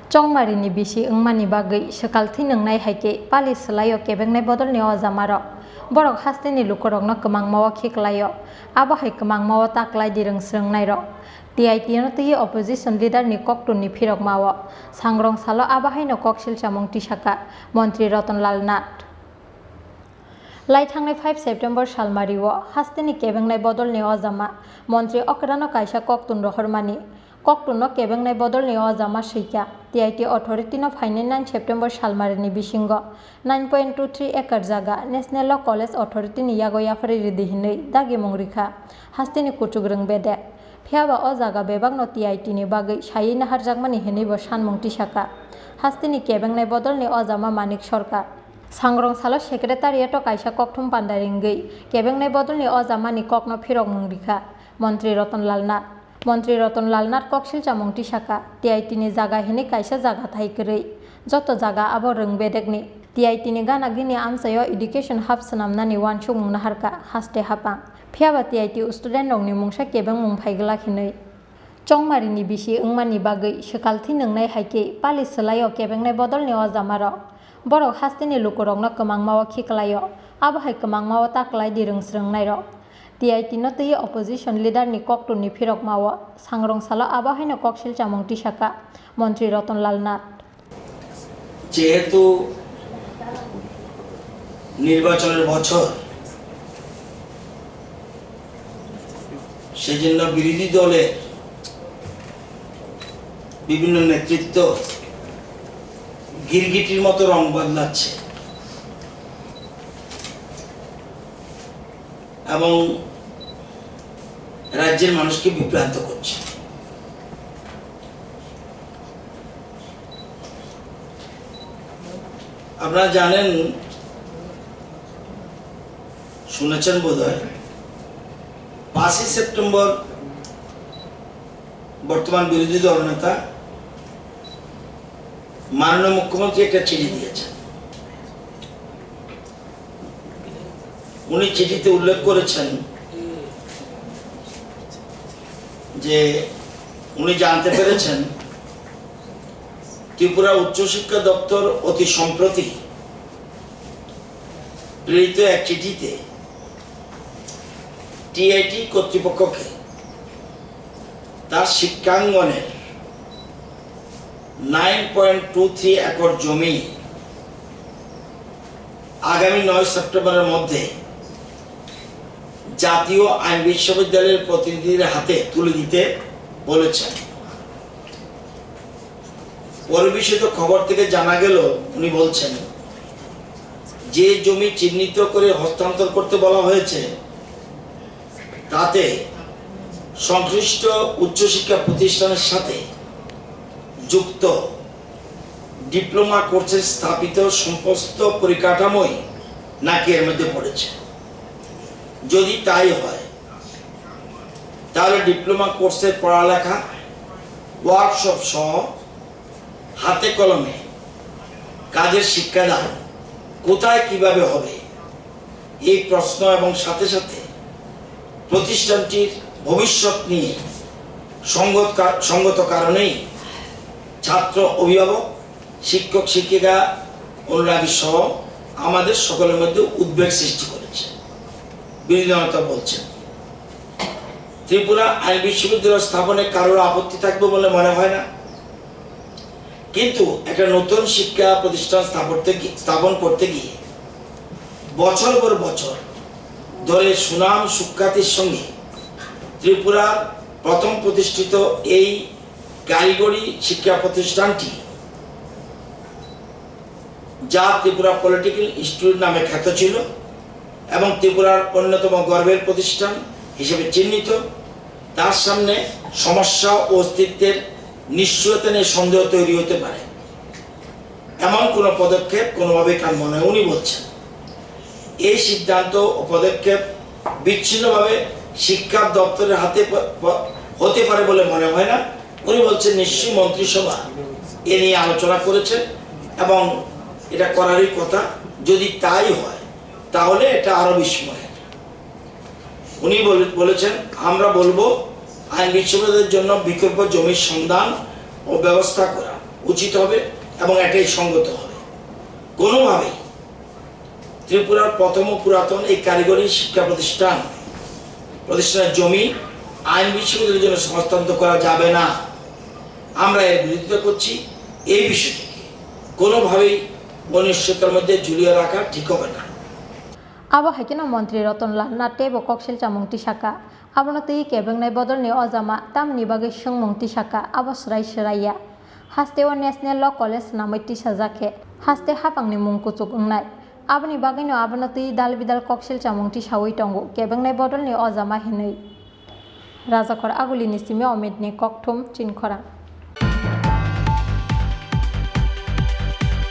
Chongmarini bisi engmani bagui sekalthi nungnai haike pali selayo kebengnai bodolni ojamaro borok hasteni lukorokno kwmangmao khiklayo abo hai kwmangmao taklai dirung srungnairo TIT no tui opposition leader ni koktuni phirokmao sangrong salo abo haino koksil chamung tisaka Montri Ratanlal Nath Laithangnai 5 September salmario hasteni kebengnai bodolni ojama Montri okrano kaisa koktun rohormani Koktuno kebengnai bodolni ojama seika TIT authority no phainai 9 September salmarini bisingo 9.23 acre jaga National Law College Authority ni yago yafari ridi hinui dagi mongrikha hasteni kuchugrung bede phiaba o jaga bebagno TIT ni bagui sayai naharjakmani hinui bo sanmung tisaka hasteni kebengnai bodolni ojama Manik Sarkar Sangrong salo secretariat o kaisa kokthum pandaringui kebengnai bodolni ojama ni kokno phirok mongrikha Montri Ratanlal Nath Montri Ratanlal Nath koksil chamung tisaka TIT ni jaga hini kaisa jaga thaikrui joto jaga abo rungbedekni TIT ni gana gini amsayo education hub sanamnani wansukmung naharka haste hapang phiaba TIT student rokni mungsa kebeng mung phaigla khinui Chongmarini bisi engmani bagui sekalthi nungnai haike pali selayo kebengnai bodolni ojamaro borok hasteni lukorokno kwmangmao khiklayo abo hai kwmangmao taklai dirung srungnairo TIT no tui opposition leader ni koktuni phirokmao sangrong salo abo haino koksil chamung tisaka Montri Ratanlal Nath যেহেতু নির্বাচনের বছর সেজন্য বিরোধী দলের বিভিন্ন নেতৃত্ব গিরগিটির মতো রং বদলাচ্ছে এবং রাজ্যের মানুষকে বিভ্রান্ত করছে আপনারা জানেন শুনেছেন বোধহয় 5 সেপ্টেম্বর বর্তমান বিরোধী দলনেতা মাননীয় মুখ্যমন্ত্রী একটা চিঠি দিয়েছেন উনি চিঠিতে উল্লেখ করেছেন যে উনি জানতে পেরেছেন ত্রিপুরা উচ্চশিক্ষা দপ্তর অতি সম্প্রতি প্রেরিত এক চিঠিতে TIT কর্তৃপক্ষকে তার শিক্ষাঙ্গনের 9.23 একর জমি আগামী 9 সেপ্টেম্বরের মধ্যে জাতীয় আইন বিশ্ববিদ্যালয়ের প্রতিনিধিদের হাতে তুলে দিতে বলেছেন পরিবেশিত খবর থেকে জানা গেল উনি বলছেন যে জমি চিহ্নিত করে হস্তান্তর করতে বলা হয়েছে তাতে সংশ্লিষ্ট উচ্চশিক্ষা প্রতিষ্ঠানের সাথে যুক্ত ডিপ্লোমা কোর্সে স্থাপিত সমস্ত পরিকাঠামোই নাকি এর মধ্যে পড়েছে যদি তাই হয় তাহলে ডিপ্লোমা কোর্সের পড়ালেখা ওয়ার্কশপ সহ হাতে কলমে কাজের শিক্ষাদান কোথায় কিভাবে হবে এই প্রশ্ন এবং সাথে সাথে প্রতিষ্ঠানটির ভবিষ্যৎ নিয়ে সঙ্গত কারণেই ছাত্র অভিভাবক শিক্ষক শিক্ষিকা অনুরাগী সহ আমাদের সকলের মধ্যে উদ্বেগ সৃষ্টি করেছে বিরোধী দলনেতা বলছেন ত্রিপুরা আইন বিশ্ববিদ্যালয় স্থাপনে কারোর আপত্তি থাকবে বলে মনে হয় না কিন্তু একটা নতুন শিক্ষা প্রতিষ্ঠান স্থাপন করতে গিয়ে বছর পর বছর ধরে সুনাম সুখ্যাতির সঙ্গে ত্রিপুরার প্রথম প্রতিষ্ঠিত এই কারিগরি শিক্ষা প্রতিষ্ঠানটি যা ত্রিপুরা পলিটিক্যাল ইনস্টিটিউট নামে খ্যাত ছিল এবং ত্রিপুরার অন্যতম গর্বের প্রতিষ্ঠান হিসেবে চিহ্নিত তার সামনে সমস্যা ও অস্তিত্বের নিশ্চয়তা নিয়ে সন্দেহ তৈরি হতে পারে এমন কোনো পদক্ষেপ কোনোভাবে কাম্য নয় উনি বলছেন এই সিদ্ধান্ত ও পদক্ষেপ বিচ্ছিন্নভাবে শিক্ষা দপ্তরের হাতে হতে পারে বলে মনে হয় না উনি বলছেন নিশ্চয়ই মন্ত্রিসভা এ নিয়ে আলোচনা করেছে এবং এটা করারই কথা যদি তাই হয় তাহলে এটা আরো বিস্ময় উনি বলেছেন আমরা বলবো আইন বিশ্ববিদ্যালয়ের জন্য বিকল্প জমির সন্ধান ও ব্যবস্থা করা উচিত হবে এবং এটাই সঙ্গত হবে। কোনোভাবেই ত্রিপুরার প্রথম পুরাতন এই কারিগরি শিক্ষা প্রতিষ্ঠানের জমি আইন বিশ্ববিদ্যালয়ের জন্য হস্তান্তর করা যাবে না। আমরা এর বিরোধিতা করছি। এই বিষয়টিকে কোনোভাবেই অনিশ্চয়তার মধ্যে ঝুলিয়ে রাখা ঠিক হবে না। abo haikino mantri Rottonlal natte bo koksil chamung tisaka abono tei kebengnai bodolni ojama tamni bagui sungmung tisaka abo sraya haste o National Law College namai tisajake haste hapangni mung kuchuk ungnai aboni bagino abono tei dalbidal koksil chamung tisawi tongo kebengnai bodolni ojama hinui Rajakor Agulini simi Omidni Kokthum Chinkhora।